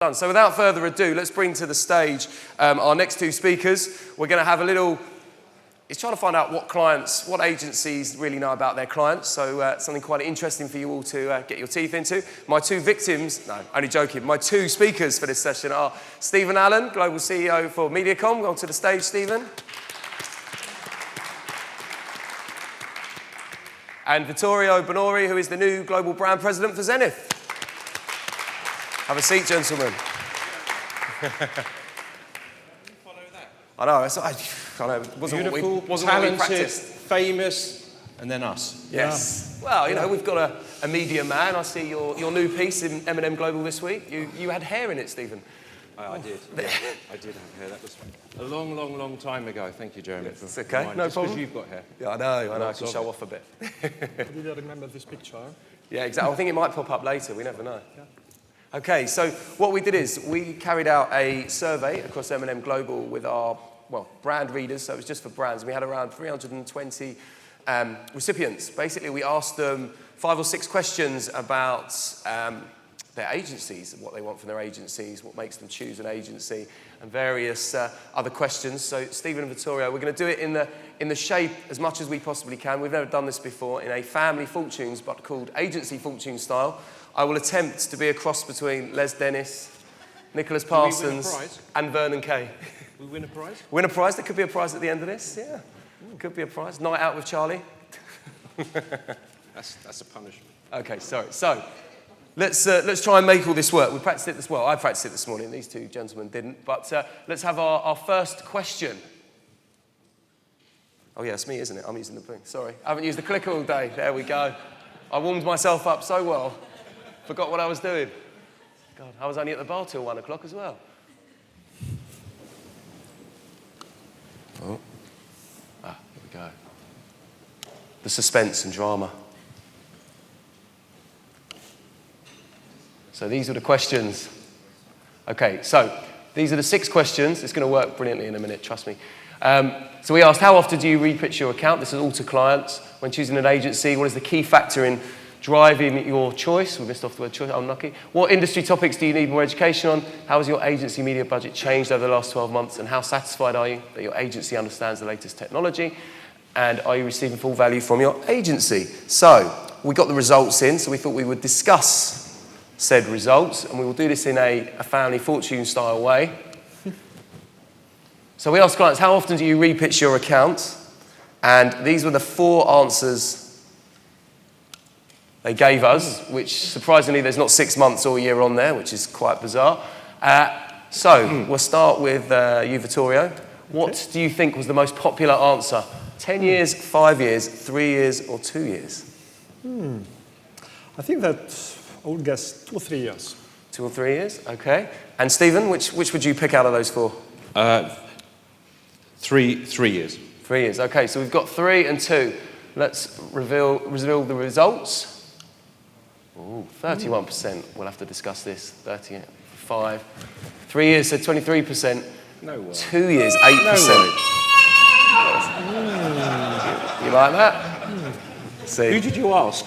Done. So without further ado, let's bring to the stage our next two speakers. We're going to have a little, it's trying to find out what clients, what agencies really know about their clients. So something quite interesting for you all to get your teeth into. My two victims, no, only joking, my two speakers for this session are Stephen Allan, Global CEO for MediaCom. Go on to the stage, Stephen. And Vittorio Bonori, who is the new Global Brand President for Zenith. Have a seat, gentlemen. Follow that. I know, I know. It wasn't Beautiful, what we talented, practiced. famous, and then us. Yes. Yeah. Well, you know, we've got a media man. I see your new piece in M&M Global this week. You had hair in it, Stephen. I did. Yeah, I did have hair. That was a long, long, long time ago. Thank you, Jeremy. Yes, it's okay. No just problem. because you've got hair. Yeah, I know. I can show off a bit. Did you remember this picture? Yeah, exactly. I think it might pop up later. We never know. Yeah. Okay, so what we did is we carried out a survey across M&M Global with our, brand readers, so it was just for brands. We had around 320 recipients. Basically, we asked them 5 or 6 questions about their agencies, what they want from their agencies, what makes them choose an agency, and various other questions. So, Stephen and Vittorio, we're going to do it in the shape as much as we possibly can. We've never done this before in a family fortunes, but called agency fortune style. I will attempt to be a cross between Les Dennis, Nicholas Parsons, and Vernon Kay. We win a prize? Win a prize? There could be a prize at the end of this, yeah. Could be a prize. Night out with Charlie. That's a punishment. Okay, sorry. So, let's try and make all this work. We practiced it this well. I practiced it this morning. These two gentlemen didn't. But let's have our first question. Oh, yeah, it's me, isn't it? I'm using the thing. Sorry. I haven't used the clicker all day. There we go. I warmed myself up so well. Forgot what I was doing. God, I was only at the bar till 1 o'clock as well. Oh. Here we go. The suspense and drama. So these are the questions. Okay, so these are the 6 questions. It's going to work brilliantly in a minute, trust me. So we asked, how often do you repitch your account? This is all to clients. When choosing an agency, what is the key factor in driving your choice? We missed off the word choice, I'm lucky. What industry topics do you need more education on? How has your agency media budget changed over the last 12 months? And how satisfied are you that your agency understands the latest technology? And are you receiving full value from your agency? So we got the results in, so we thought we would discuss said results. And we will do this in a family fortune style way. So we asked clients, how often do you repitch your account? And these were the 4 answers they gave us, which surprisingly there's not 6 months or a year on there, which is quite bizarre. So we'll start with you, Vittorio. What do you think was the most popular answer? 10 years, 5 years, 3 years, or 2 years? I think that I would guess 2 or 3 years. 2 or 3 years, okay. And Stephen, which would you pick out of those 4? 3 years. 3 years, okay. So we've got 3 and 2. Let's reveal the results. Ooh, 31%. We'll have to discuss this. 35. 3 years, so 23%. No way. 2 years, 8%. No way. You like that? See. Who did you ask?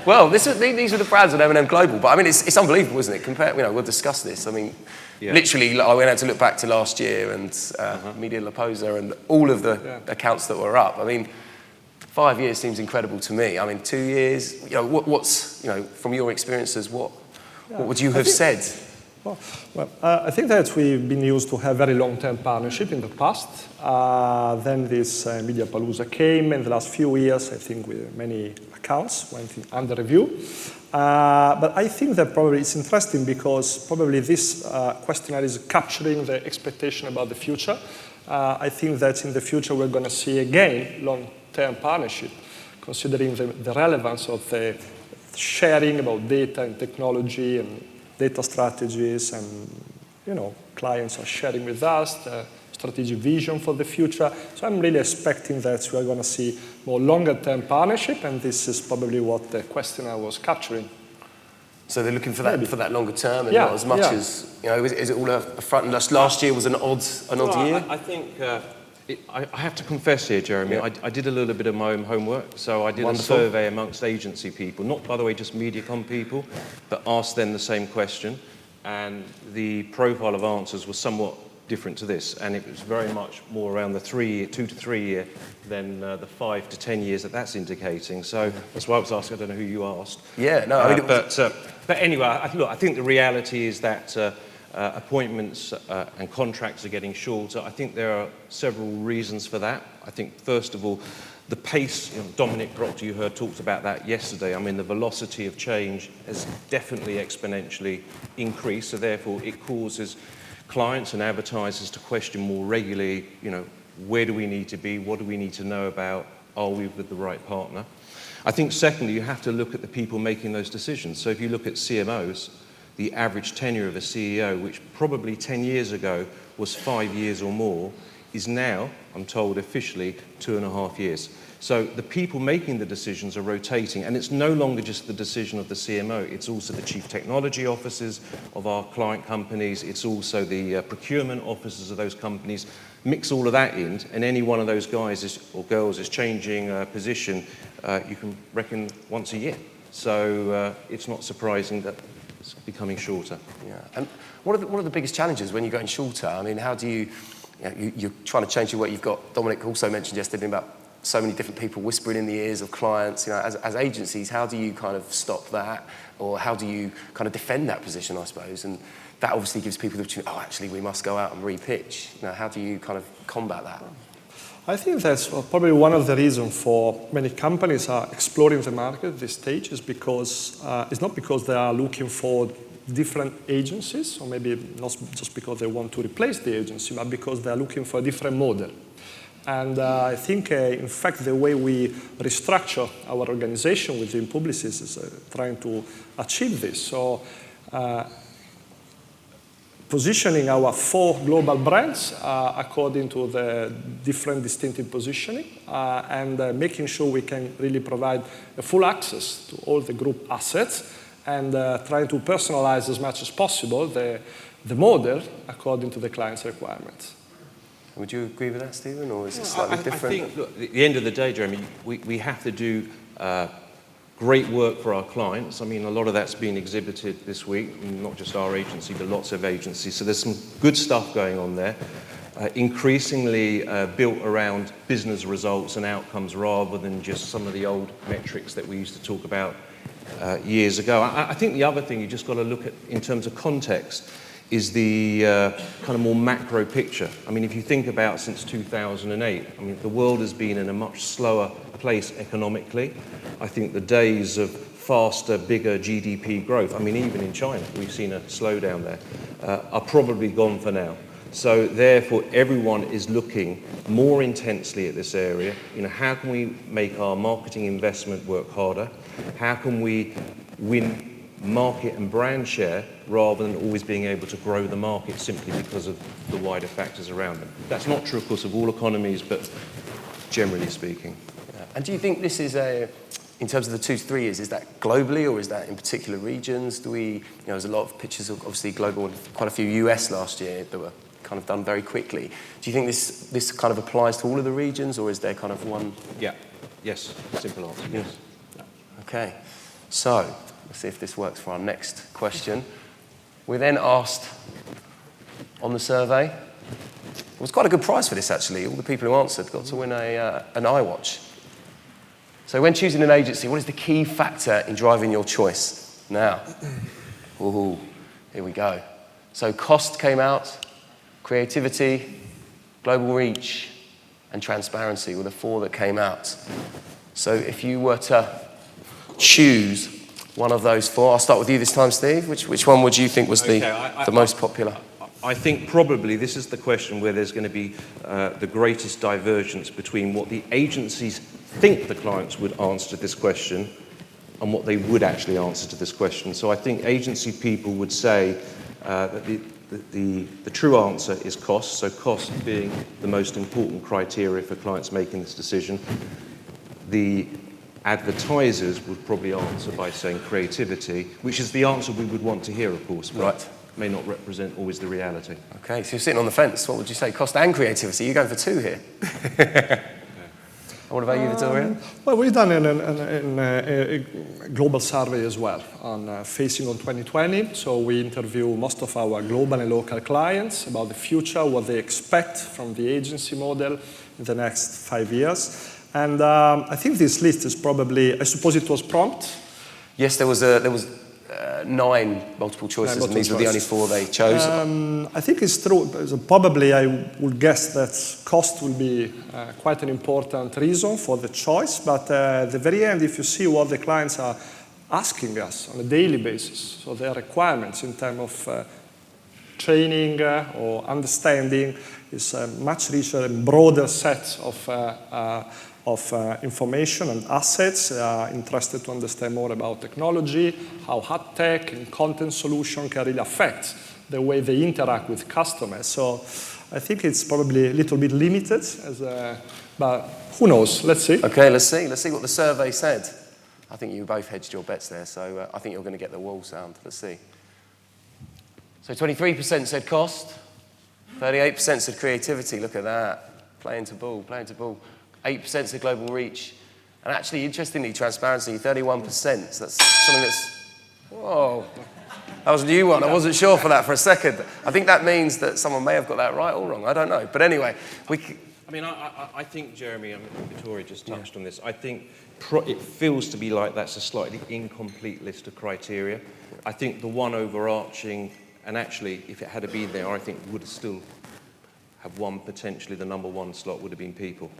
Well, these were the brands of M&M Global, but I mean, it's unbelievable, isn't it? We'll discuss this. I mean, literally, I went out to look back to last year and Media La Posa and all of the accounts that were up. I mean, 5 years seems incredible to me. I mean, 2 years, what's, from your experiences, what would you have said? Well, I think that we've been used to have very long-term partnership in the past. Then this Media Palooza came in the last few years, I think with many accounts went under review. But I think that probably it's interesting because probably this questionnaire is capturing the expectation about the future. I think that in the future we're going to see again long-term partnership, considering the relevance of the sharing about data and technology and data strategies, and clients are sharing with us the strategic vision for the future. So I'm really expecting that we're going to see more longer-term partnership, and this is probably what the questionnaire was capturing. So they're looking for that longer term, and not as much as Is it all a front and last year was an odd year? I think I have to confess here, Jeremy, I did a little bit of my own homework. So I did a survey amongst agency people, not, by the way, just MediaCom people, but asked them the same question. and the profile of answers was somewhat different to this, and it was very much more around the 2 to 3 year than the 5 to 10 years that that's indicating. So that's why I was asking. I don't know who you asked. Yeah, no, I mean, but anyway, I think the reality is that appointments and contracts are getting shorter. I think there are several reasons for that. I think first of all, the pace, Dominic Proctor, you heard, talked about that yesterday. I mean, the velocity of change has definitely exponentially increased, so therefore it causes clients and advertisers to question more regularly, where do we need to be, what do we need to know about, are we with the right partner? I think secondly, you have to look at the people making those decisions. So if you look at CMOs, the average tenure of a CEO, which probably 10 years ago was 5 years or more, is now, I'm told officially, 2.5 years. So the people making the decisions are rotating, and it's no longer just the decision of the CMO, it's also the chief technology officers of our client companies, it's also the procurement officers of those companies. Mix all of that in, and any one of those guys or girls is changing position, you can reckon once a year. So it's not surprising that it's becoming shorter. Yeah, and what are the biggest challenges when you're going shorter? I mean, how do you're trying to change your work. You've got, Dominic also mentioned yesterday about so many different people whispering in the ears of clients. As agencies, how do you kind of stop that? Or how do you kind of defend that position, I suppose? And that obviously gives people the opportunity, actually, we must go out and re-pitch. How do you kind of combat that? I think that's probably one of the reasons for many companies are exploring the market at this stage is because it's not because they are looking for different agencies, or maybe not just because they want to replace the agency, but because they are looking for a different model. And I think, in fact, the way we restructure our organization within Publicis is trying to achieve this. So positioning our 4 global brands according to the different distinctive positioning and making sure we can really provide a full access to all the group assets and trying to personalize as much as possible the model according to the client's requirements. Would you agree with that, Stephen, or is it slightly different? I think, look, at the end of the day, Jeremy, we have to do great work for our clients. I mean, a lot of that's been exhibited this week, not just our agency, but lots of agencies. So there's some good stuff going on there. Increasingly built around business results and outcomes rather than just some of the old metrics that we used to talk about years ago. I think the other thing you just got to look at in terms of context is the kind of more macro picture. I mean, if you think about since 2008, I mean, the world has been in a much slower place economically. I think the days of faster, bigger GDP growth, I mean, even in China, we've seen a slowdown there, are probably gone for now. So therefore, everyone is looking more intensely at this area. How can we make our marketing investment work harder? How can we win market and brand share rather than always being able to grow the market simply because of the wider factors around them? That's not true, of course, of all economies, but generally speaking. Yeah. And do you think this is in terms of the 2 to 3 years, is that globally or is that in particular regions? There's a lot of pictures of obviously global, quite a few US last year that were kind of done very quickly. Do you think this kind of applies to all of the regions, or is there kind of one? Yeah. Yes. Simple answer. Yes. Okay. So let's see if this works for our next question. We then asked on the survey. It was quite a good prize for this, actually. All the people who answered got to win an iWatch. So when choosing an agency, what is the key factor in driving your choice? Now, here we go. So cost came out, creativity, global reach, and transparency were the 4 that came out. So if you were to choose one of those 4, I'll start with you this time, Steve. Which one would you think was the most popular? I think probably this is the question where there's going to be the greatest divergence between what the agencies think the clients would answer to this question and what they would actually answer to this question. So I think agency people would say that the true answer is cost, so cost being the most important criteria for clients making this decision. The advertisers would probably answer by saying creativity, which is the answer we would want to hear, of course, but may not represent always the reality. Okay, so you're sitting on the fence. What would you say? Cost and creativity? You're going for 2 here. What about you, Vittorio? Well, we've done a global survey as well on facing on 2020. So we interview most of our global and local clients about the future, what they expect from the agency model in the next 5 years. And I think this list is probably, I suppose it was prompt. Yes, there was 9 multiple choices, and these were the only 4 they chose. I think it's true. So probably I would guess that cost will be quite an important reason for the choice. But at the very end, if you see what the clients are asking us on a daily basis, so their requirements in terms of training or understanding is a much richer and broader set of information and assets, interested to understand more about technology, how hard tech and content solution can really affect the way they interact with customers. So I think it's probably a little bit limited, but who knows? Let's see. Okay, let's see. Let's see what the survey said. I think you both hedged your bets there, so I think you're going to get the wall sound. Let's see. So 23% said cost, 38% said creativity. Look at that. Playing to ball, playing to ball. 8% said global reach. And actually, interestingly, transparency, 31%. So that's something that's, whoa. That was a new one. I wasn't sure for that for a second. I think that means that someone may have got that right or wrong. I don't know. But anyway, I think, Jeremy, Vittorio just touched on this. I think it feels to be like that's a slightly incomplete list of criteria. I think the one overarching, and actually, if it had been there, I think would have still have won potentially the number 1 slot would have been people.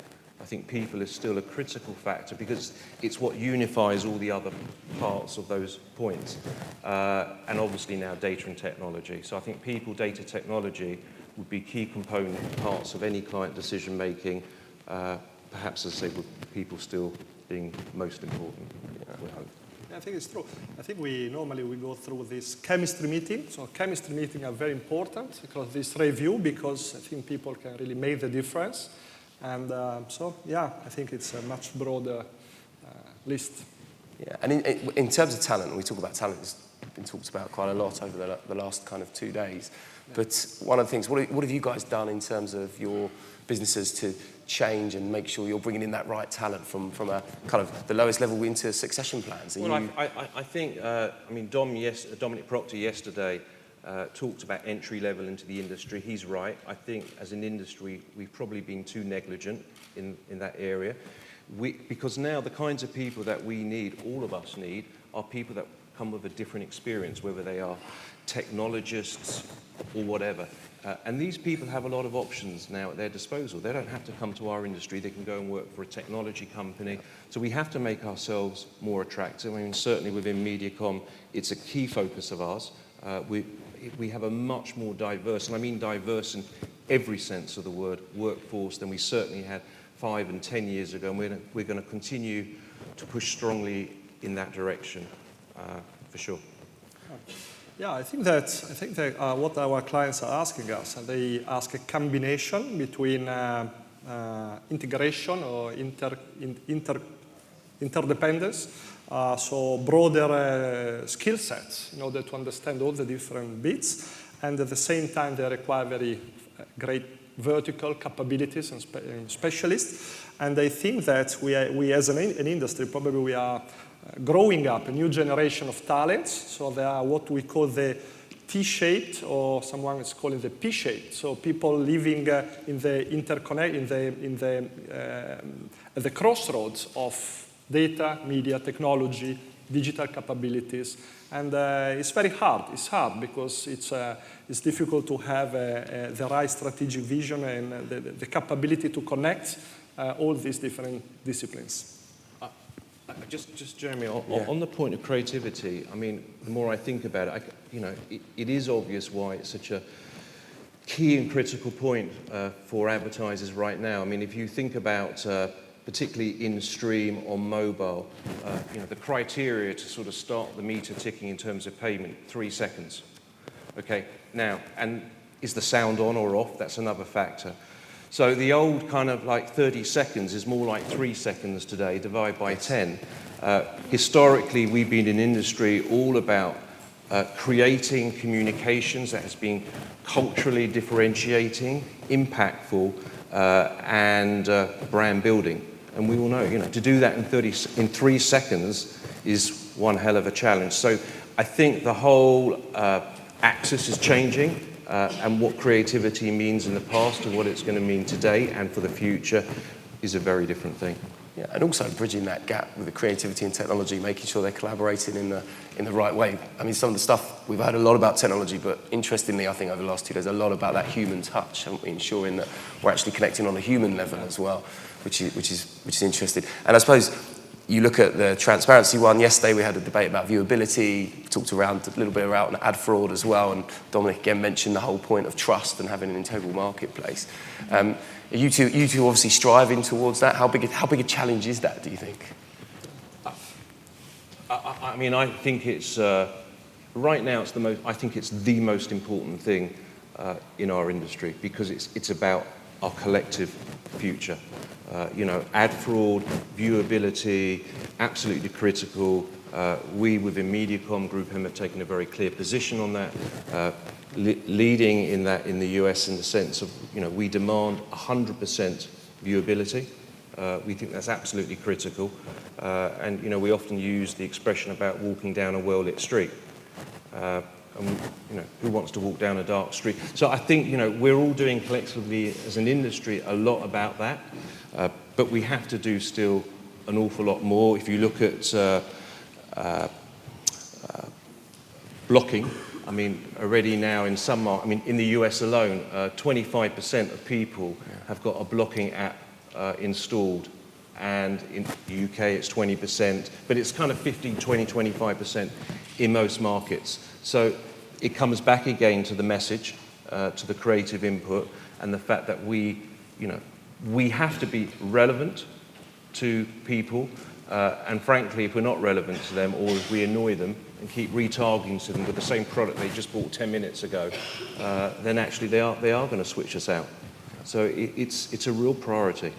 I think people is still a critical factor because it's what unifies all the other parts of those points. And obviously now data and technology. So I think people, data, technology would be key component parts of any client decision making. Perhaps, as I say, with people still being most important, we hope. I think it's true. I think we normally go through this chemistry meeting. So chemistry meetings are very important because this review, because I think people can really make the difference. And so, yeah, I think it's a much broader list. Yeah, and in terms of talent, we talk about talent, it's been talked about quite a lot over the last kind of 2 days. Yeah. But one of the things, what have you guys done in terms of your businesses to change and make sure you're bringing in that right talent from a kind of the lowest level into succession plans? I think, Dominic Proctor yesterday talked about entry level into the industry. He's right. I think as an industry, we've probably been too negligent in that area. Because now the kinds of people that we need, all of us need, are people that come with a different experience, whether they are technologists or whatever. And these people have a lot of options now at their disposal. They don't have to come to our industry. They can go and work for a technology company. So we have to make ourselves more attractive. I mean, certainly within MediaCom, it's a key focus of ours. We have a much more diverse, and I mean diverse in every sense of the word, workforce than we certainly had 5 and 10 years ago. And we're going to continue to push strongly in that direction, for sure. Yeah, I think that what our clients are asking us, and they ask a combination between integration or interdependence, so broader skill sets in order to understand all the different bits, and at the same time they require very great vertical capabilities and specialists. And I think that we as an industry, probably we are growing up a new generation of talents. So there are what we call the T-shaped, or someone is calling the P-shaped. So people living in the at the crossroads of data, media, technology, digital capabilities. And it's very hard. It's hard because it's difficult to have the right strategic vision and the capability to connect all these different disciplines. Just Jeremy, on the point of creativity, I mean, the more I think about it, it is obvious why it's such a key and critical point for advertisers right now. I mean, if you think about, particularly in-stream or mobile, the criteria to sort of start the meter ticking in terms of payment, 3 seconds. Okay, now, and is the sound on or off? That's another factor. So the old kind of like 30 seconds is more like 3 seconds today, divide by 10. Historically, we've been in industry all about creating communications that has been culturally differentiating, impactful, and brand building. And we all know, to do that in 3 seconds is one hell of a challenge. So I think the whole axis is changing, and what creativity means in the past and what it's going to mean today and for the future is a very different thing. Yeah, and also bridging that gap with the creativity and technology, making sure they're collaborating in the right way. I mean, some of the stuff, we've heard a lot about technology, but interestingly, I think over the last 2 days, a lot about that human touch, haven't we? Ensuring that we're actually connecting on a human level as well, which is interesting. And I suppose you look at the transparency one. Yesterday, we had a debate about viewability, talked around a little bit around ad fraud as well, and Dominic again mentioned the whole point of trust and having an integral marketplace. You two obviously striving towards that. How big a challenge is that, do you think? I mean, I think it's right now. I think it's the most important thing in our industry because it's about our collective future. Ad fraud, viewability, absolutely critical. We within MediaCom Group have taken a very clear position on that. Leading in that in the US in the sense of, we demand 100% viewability. We think that's absolutely critical. And, we often use the expression about walking down a well-lit street. And, who wants to walk down a dark street? So I think, we're all doing collectively as an industry a lot about that. But we have to do still an awful lot more. If you look at blocking, I mean, already now in some markets, I mean, in the US alone, 25% of people have got a blocking app installed. And in the UK, it's 20%. But it's kind of 15, 20, 25% in most markets. So it comes back again to the message, to the creative input, and the fact that we have to be relevant to people. And frankly, if we're not relevant to them or if we annoy them and keep retargeting to them with the same product they just bought 10 minutes ago, then actually they are going to switch us out. So it's a real priority.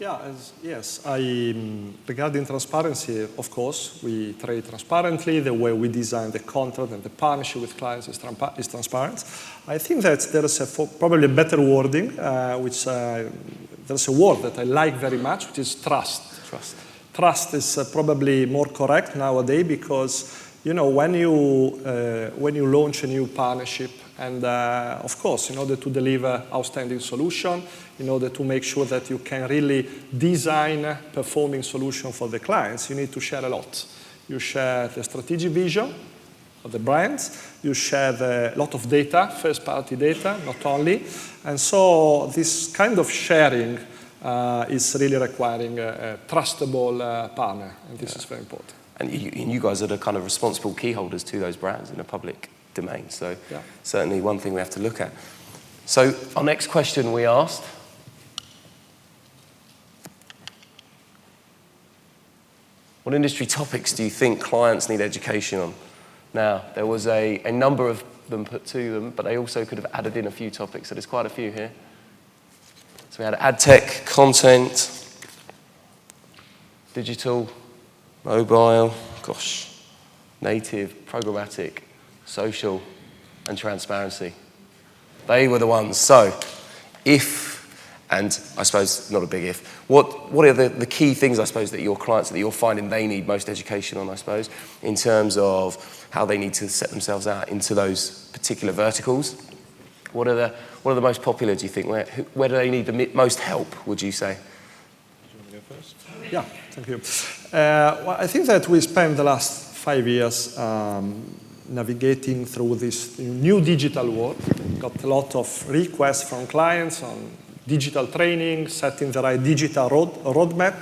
Yeah, yes. Regarding transparency, of course, we trade transparently. The way we design the contract and the partnership with clients is transparent. I think that there is probably a better wording, which there's a word that I like very much, which is trust. Trust is probably more correct nowadays because when you launch a new partnership, and of course, in order to deliver outstanding solution, in order to make sure that you can really design a performing solution for the clients, you need to share a lot. You share the strategic vision of the brands, you share a lot of data, first-party data, not only, and so this kind of sharing is really requiring a trustable partner, and this is very important. And you guys are the kind of responsible key holders to those brands in the public domain. So certainly one thing we have to look at. So our next question we asked, what industry topics do you think clients need education on? Now, there was a number of them put to them, but they also could have added in a few topics. So there's quite a few here. So we had ad tech, content, digital, mobile, native, programmatic, social, and transparency. They were the ones. So and I suppose not a big if, what are the key things, I suppose, that your clients, that you're finding they need most education on, I suppose, in terms of how they need to set themselves out into those particular verticals? What are the most popular, do you think? Where do they need the most help, would you say? Do you want to go first? Yeah, thank you. Well, I think that we spent the last 5 years navigating through this new digital world. Got a lot of requests from clients on digital training, setting the right digital roadmap.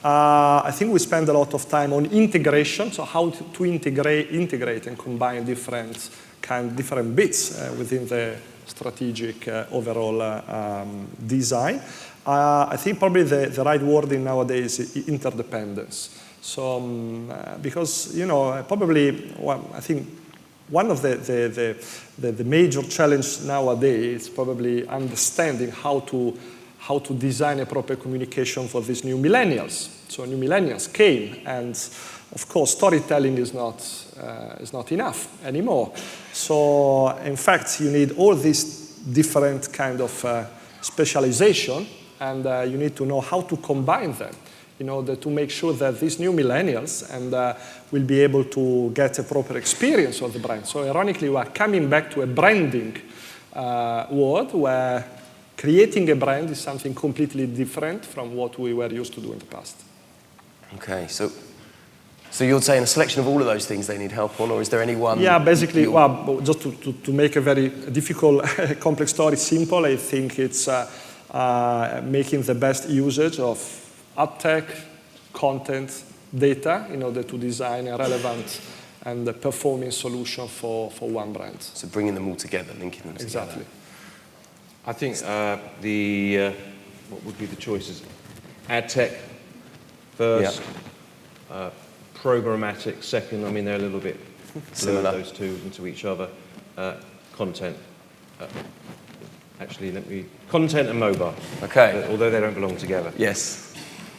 I think we spend a lot of time on integration, so how to integrate and combine different bits within the strategic overall design. I think probably the right wording nowadays is interdependence. So, because, probably, I think one of the major challenges nowadays is probably understanding how to design a proper communication for these new millennials. So new millennials came, and of course, storytelling is not enough anymore. So, in fact, you need all these different kind of specialization and you need to know how to combine them in order to make sure that these new millennials will be able to get a proper experience of the brand. So ironically, we are coming back to a branding world where creating a brand is something completely different from what we were used to do in the past. Okay, so you're saying a selection of all of those things they need help on, or is there any one? Yeah, basically, well, just to make a very difficult, complex story simple, I think it's making the best usage of ad tech, content, data in order to design a relevant and performing solution for one brand. So bringing them all together, linking them together. Exactly. I think what would be the choices? Ad tech first, programmatic second. I mean, they're a little bit similar, those two, into each other. Content. Content and mobile. Okay. Although they don't belong together. Yes.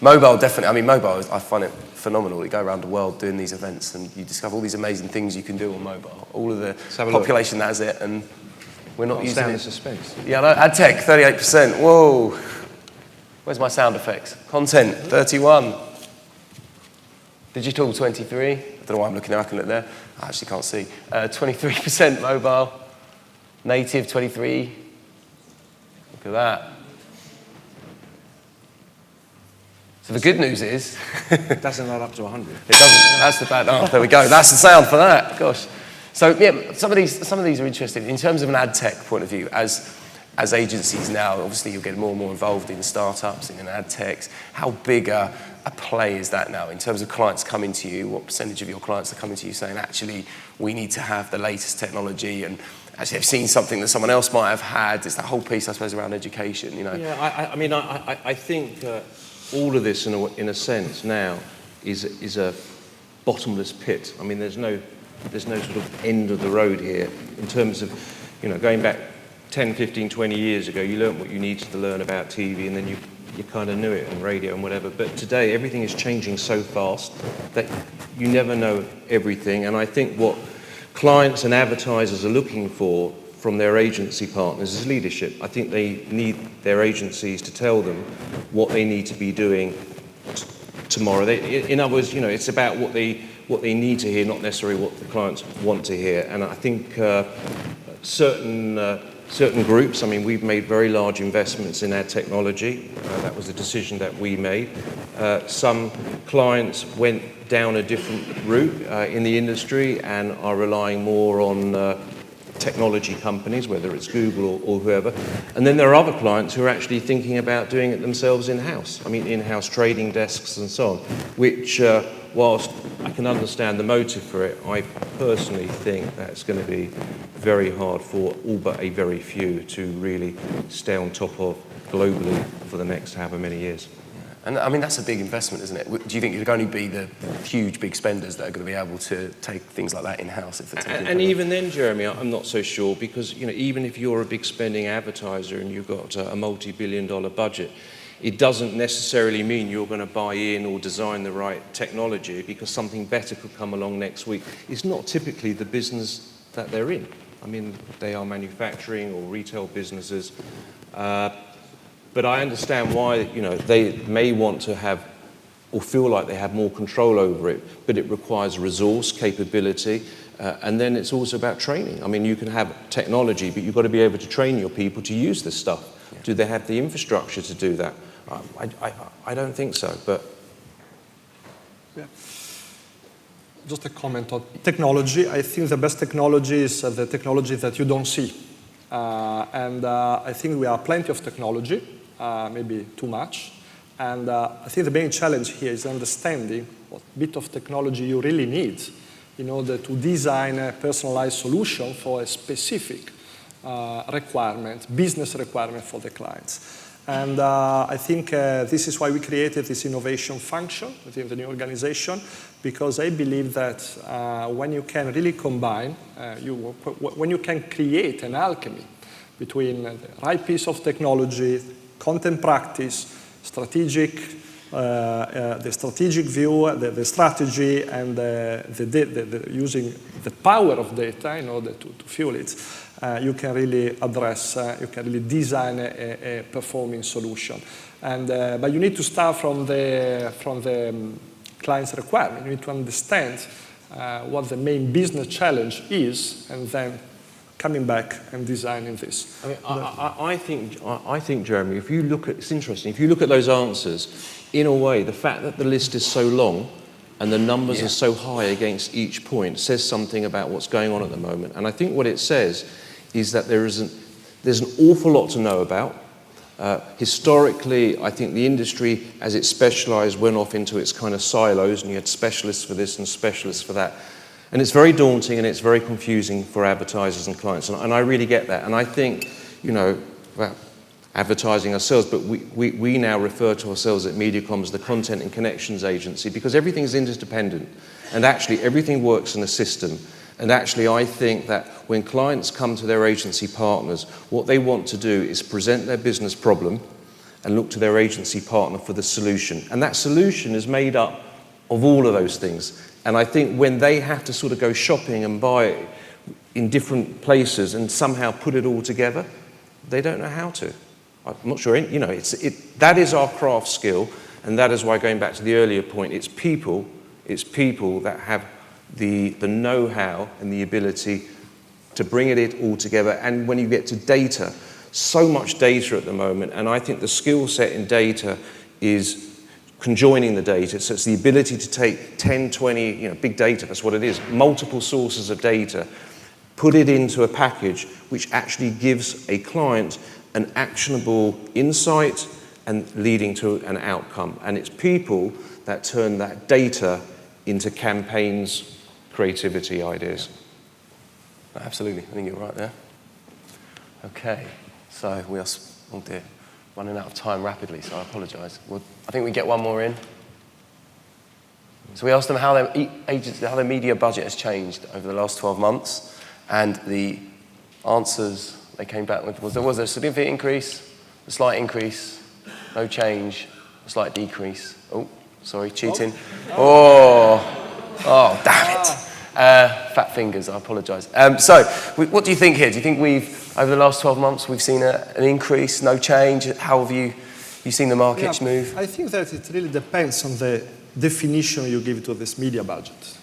Mobile, definitely. I mean, mobile, I find it phenomenal. You go around the world doing these events and you discover all these amazing things you can do on mobile. All of the population that has it, and we're not using it. The suspense. Yeah, no, ad tech, 38%. Whoa. Where's my sound effects? Content, 31. Digital, 23. I don't know why I'm looking there. I can look there. I actually can't see. 23% mobile. Native, 23. Look at that. So the good news is... It doesn't add up to 100. It doesn't. That's the bad... Oh, there we go. That's the sound for that. Gosh. So, yeah, some of these are interesting. In terms of an ad tech point of view, as agencies now, obviously you're getting more and more involved in startups and in ad techs. How big a play is that now in terms of clients coming to you? What percentage of your clients are coming to you saying, actually, we need to have the latest technology, and actually have seen something that someone else might have had? It's that whole piece, I suppose, around education, you know? Yeah, I think all of this, in a sense, now is a bottomless pit. I mean, there's no sort of end of the road here in terms of, going back 10, 15, 20 years ago, you learned what you needed to learn about TV, and then you kind of knew it on radio and whatever. But today, everything is changing so fast that you never know everything. And I think what clients and advertisers are looking for from their agency partners is leadership. I think they need their agencies to tell them what they need to be doing tomorrow. In other words, it's about what they need to hear, not necessarily what the clients want to hear. And I think certain groups, I mean, we've made very large investments in ad technology. That was a decision that we made. Some clients went down a different route in the industry and are relying more on technology companies, whether it's Google or whoever. And then there are other clients who are actually thinking about doing it themselves in-house. I mean, in-house trading desks and so on, which, whilst I can understand the motive for it, I personally think that's going to be very hard for all but a very few to really stay on top of globally for the next however many years. And I mean, that's a big investment, isn't it? Do you think it'll only be the huge, big spenders that are going to be able to take things like that in-house? And even then, Jeremy, I'm not so sure, because even if you're a big spending advertiser and you've got a multi-billion-dollar budget, it doesn't necessarily mean you're going to buy in or design the right technology because something better could come along next week. It's not typically the business that they're in. I mean, they are manufacturing or retail businesses. But I understand why, they may want to have or feel like they have more control over it, but it requires resource, capability, and then it's also about training. I mean, you can have technology, but you've got to be able to train your people to use this stuff. Yeah. Do they have the infrastructure to do that? I don't think so, but... Yeah. Just a comment on technology. I think the best technology is the technology that you don't see. And I think we have plenty of technology, maybe too much. And I think the main challenge here is understanding what bit of technology you really need in order to design a personalized solution for a specific requirement, business requirement for the clients. And I think this is why we created this innovation function within the new organization, because I believe that when you can really combine, when you can create an alchemy between the right piece of technology, content practice, the strategic view, the strategy, and using the power of data in order to fuel it. you can really address, you can really design a performing solution. But you need to start from the client's requirement. You need to understand what the main business challenge is, and then coming back and designing this. I think, Jeremy, if you look at, it's interesting, if you look at those answers, in a way, the fact that the list is so long and the numbers are so high against each point says something about what's going on at the moment. And I think what it says is that there's an awful lot to know about. Historically, I think the industry, as it specialised, went off into its kind of silos, and you had specialists for this and specialists for that. And it's very daunting and it's very confusing for advertisers and clients. And I really get that. And I think, well, advertising ourselves, but we now refer to ourselves at MediaCom as the content and connections agency, because everything is interdependent and actually everything works in a system. And actually, I think that when clients come to their agency partners, what they want to do is present their business problem and look to their agency partner for the solution. And that solution is made up of all of those things. And I think when they have to sort of go shopping and buy in different places and somehow put it all together, they don't know how to. I'm not sure, that is our craft skill, and that is why, going back to the earlier point, it's people that have the know-how and the ability to bring it all together. And when you get to data, so much data at the moment, and I think the skill set in data is conjoining the data. So it's the ability to take 10, 20, big data, that's what it is, multiple sources of data, put it into a package which actually gives a client an actionable insight and leading to an outcome. And it's people that turn that data into campaigns, creativity, ideas. Yeah. Absolutely, I think you're right there. Okay, so we are, oh dear, running out of time rapidly, so I apologise. I think we get one more in. So we asked them how their media budget has changed over the last 12 months, and the answers they came back with was there a significant increase, a slight increase, no change, a slight decrease. Oh, sorry, cheating. Oh, damn it. Fat fingers, I apologise. So, what do you think here? Do you think over the last 12 months, we've seen an increase, no change? How have you seen the markets move? I think that it really depends on the definition you give to this media budget.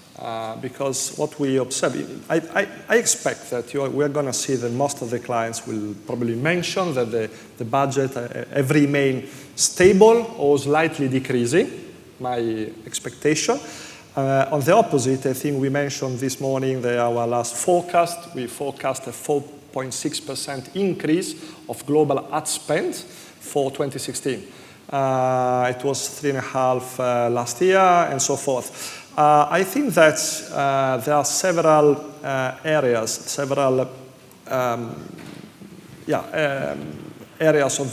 Because what we observe, I expect that we are going to see that most of the clients will probably mention that the budget have remained stable or slightly decreasing, my expectation. On the opposite, I think we mentioned this morning that our last forecast, we forecast a 4.6% increase of global ad spend for 2016. It was 3.5% last year and so forth. I think that there are several areas, areas of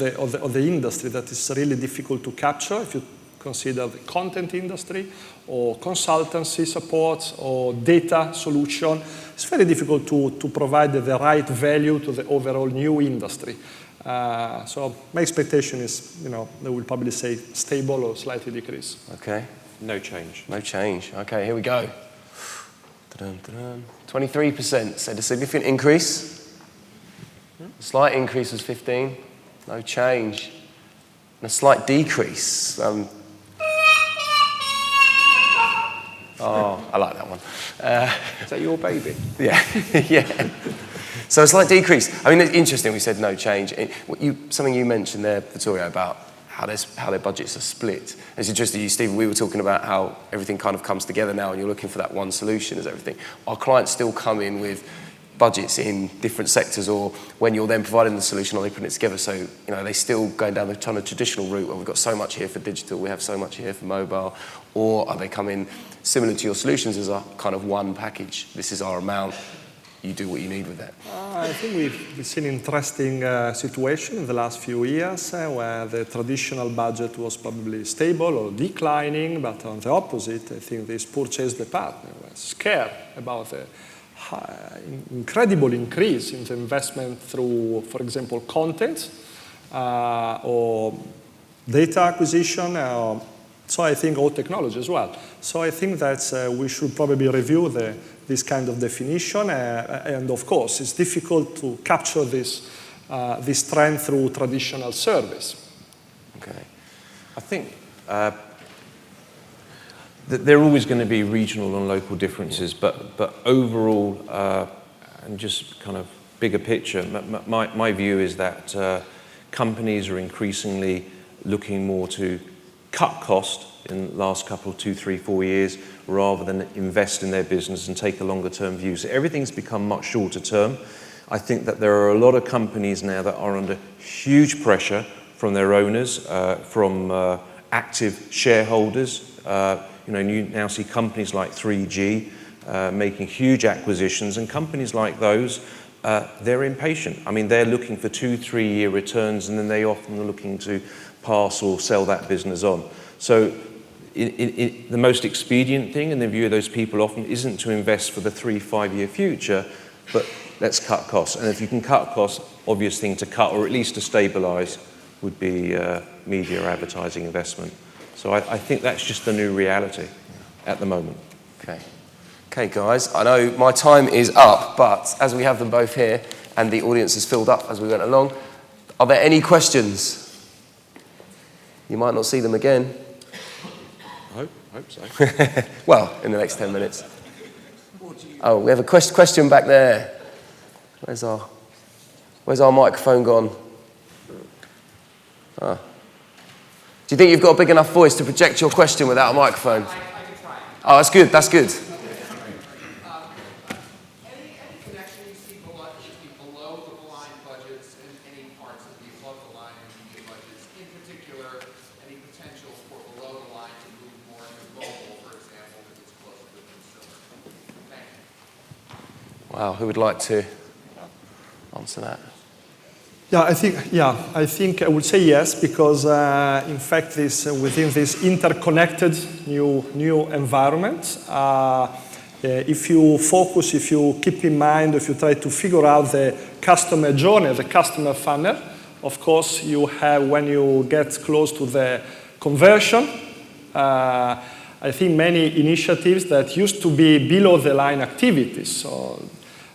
the industry that is really difficult to capture. If you consider the content industry or consultancy support or data solution, it's very difficult to provide the right value to the overall new industry. So my expectation is, they will probably say stable or slightly decrease. Okay. No change. No change. Okay, here we go. 23% said a significant increase. A slight increase was 15. No change. And a slight decrease. I like that one. Is that your baby? Yeah. Yeah. So a slight decrease. I mean, it's interesting we said no change. Something you mentioned there, Vittorio, about how their budgets are split. It's interesting, Steve, we were talking about how everything kind of comes together now and you're looking for that one solution as everything. Our clients still come in with budgets in different sectors, or when you're then providing the solution, or they put it together, so they still going down the kind of traditional route where we've got so much here for digital, we have so much here for mobile, or are they coming similar to your solutions as a kind of one package? This is our amount, you do what you need with that. I think we've seen an interesting situation in the last few years where the traditional budget was probably stable or declining, but on the opposite, I think this purchase department was scared about the incredible increase in the investment through, for example, content or data acquisition or So I think all technology as well. So I think that we should probably review this kind of definition. And of course, it's difficult to capture this trend through traditional service. Okay. I think that there are always going to be regional and local differences, but overall, and just kind of bigger picture, my view is that companies are increasingly looking more to cut cost in the last couple, 2, 3, 4 years, rather than invest in their business and take a longer term view. So everything's become much shorter term. I think that there are a lot of companies now that are under huge pressure from their owners, from active shareholders. You now see companies like 3G making huge acquisitions, and companies like those, they're impatient. I mean, they're looking for 2, 3 year returns, and then they often are looking to pass or sell that business on. So the most expedient thing in the view of those people often isn't to invest for the 3, 5 year future, but let's cut costs. And if you can cut costs, obvious thing to cut, or at least to stabilize, would be media advertising investment. So I think that's just the new reality at the moment. Okay, guys, I know my time is up, but as we have them both here and the audience has filled up as we went along, are there any questions? You might not see them again. I hope so. Well, in the next 10 minutes. Oh, we have a question back there. Where's our microphone gone? Ah. Do you think you've got a big enough voice to project your question without a microphone? I can try. Oh, that's good, that's good. Any connection you see below the line budgets and any parts of the above the line and media budgets, in particular, any potential for below the line to move more into mobile, for example, if it's closer to the consumer? Thank you. Wow, who would like to answer that? Yeah, I think I would say yes, because in fact, within this interconnected new environment, if you focus, if you keep in mind, if you try to figure out the customer journey, the customer funnel, of course, you have, when you get close to the conversion, I think many initiatives that used to be below the line activities, so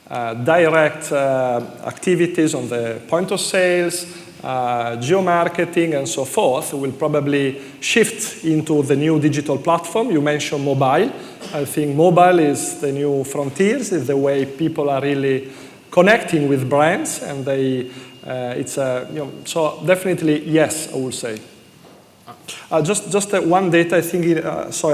direct activities on the point of sales, geomarketing, and so forth will probably shift into the new digital platform. You mentioned mobile. I think mobile is the new frontiers, is the way people are really connecting with brands, and so definitely yes, I would say. Just one data, I think,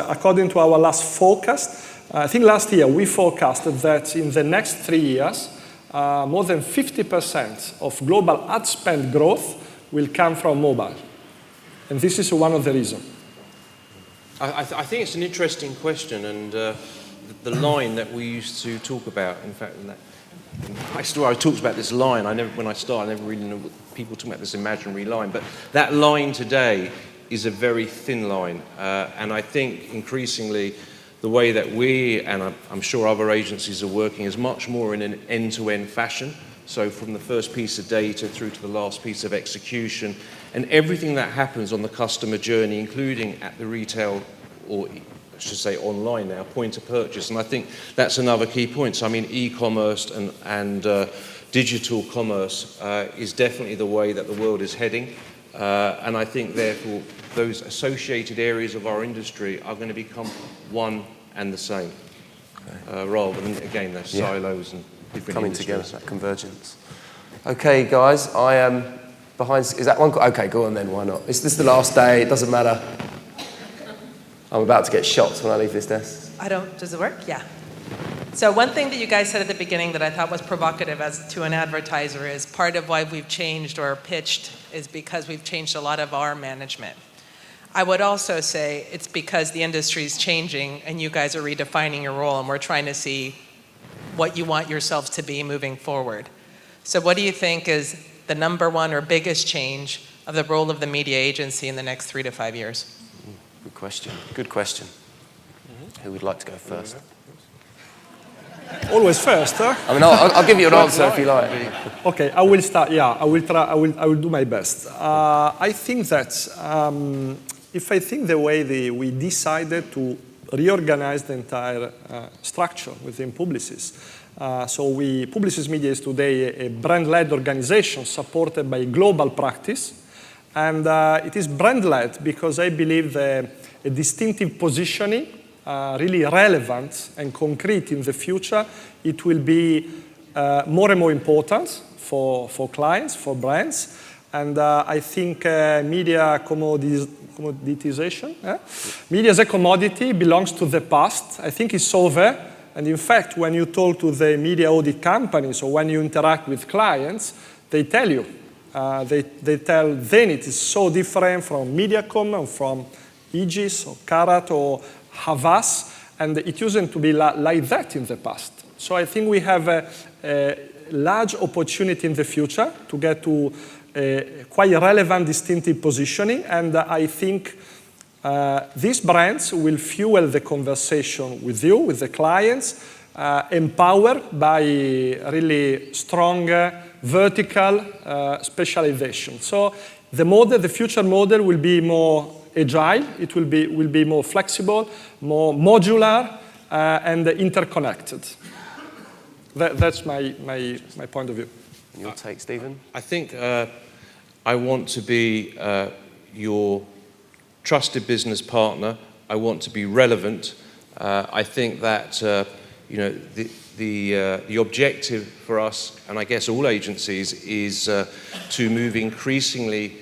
according to our last forecast, I think last year we forecasted that in the next 3 years, more than 50% of global ad spend growth will come from mobile. And this is one of the reasons. I think it's an interesting question, and the line that we used to talk about, in fact, I talked about this line. When I started, I never really knew what people talking about this imaginary line. But that line today is a very thin line, and I think increasingly the way that we, and I'm sure other agencies are working, is much more in an end-to-end fashion. So from the first piece of data through to the last piece of execution, and everything that happens on the customer journey, including at the retail, or I should say online now, point of purchase. And I think that's another key point. So I mean, e-commerce and digital commerce is definitely the way that the world is heading. And I think, therefore, those associated areas of our industry are going to become one and the same, rather than, again, those silos and different coming industries. together, that convergence. Okay, guys, I am behind. Is that one? Okay, go on then. Why not? Is this the last day? It doesn't matter. I'm about to get shot when I leave this desk. Does it work? Yeah. So one thing that you guys said at the beginning that I thought was provocative as to an advertiser is part of why we've changed or pitched is because we've changed a lot of our management. I would also say it's because the industry is changing and you guys are redefining your role, and we're trying to see what you want yourselves to be moving forward. So what do you think is the number one or biggest change of the role of the media agency in the next 3 to 5 years? Good question. Good question. Who would like to go first? Always first, huh? I mean, I'll give you an answer if you like. Okay, I will start. Yeah, I will try. I will do my best. I think that if I think the way we decided to reorganize the entire structure within Publicis. So Publicis Media is today a brand-led organization supported by global practice. And it is brand-led because I believe a distinctive positioning, really relevant and concrete in the future, it will be more and more important for clients, for brands. And I think media commoditization, media as a commodity belongs to the past. I think it's over. And in fact, when you talk to the media audit companies or when you interact with clients, they tell you. They tell Zenith is so different from MediaCom and from Aegis or Karat or Havas. And it used to be like that in the past. So I think we have a large opportunity in the future to get to quite relevant, distinctive positioning. And I think these brands will fuel the conversation with you, with the clients, empowered by really strong vertical specialization. So the future model will be more agile. It will be more flexible, more modular, and interconnected. That's my point of view. Your take, Stephen? I think I want to be your trusted business partner. I want to be relevant. I think that the objective for us, and I guess all agencies, is to move increasingly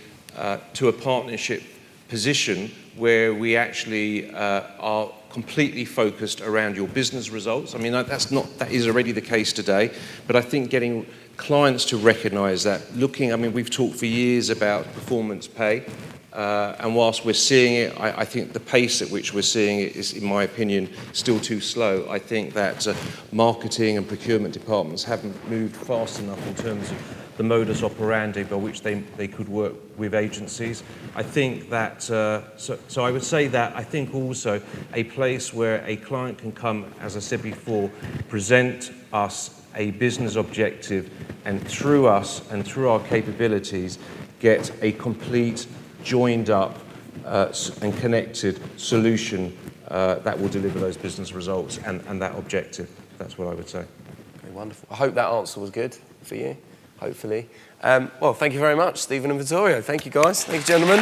to a partnership position where we actually are completely focused around your business results. I mean, that is already the case today, but I think getting clients to recognize that, we've talked for years about performance pay, and whilst we're seeing it, I think the pace at which we're seeing it is, in my opinion, still too slow. I think that marketing and procurement departments haven't moved fast enough in terms of the modus operandi by which they could work with agencies. I think that, so I would say that I think also a place where a client can come, as I said before, present us a business objective, and through us and through our capabilities, get a complete, joined up and connected solution that will deliver those business results and that objective. That's what I would say. Okay, wonderful. I hope that answer was good for you, hopefully. Well, thank you very much, Stephen and Vittorio. Thank you, guys. Thank you, gentlemen.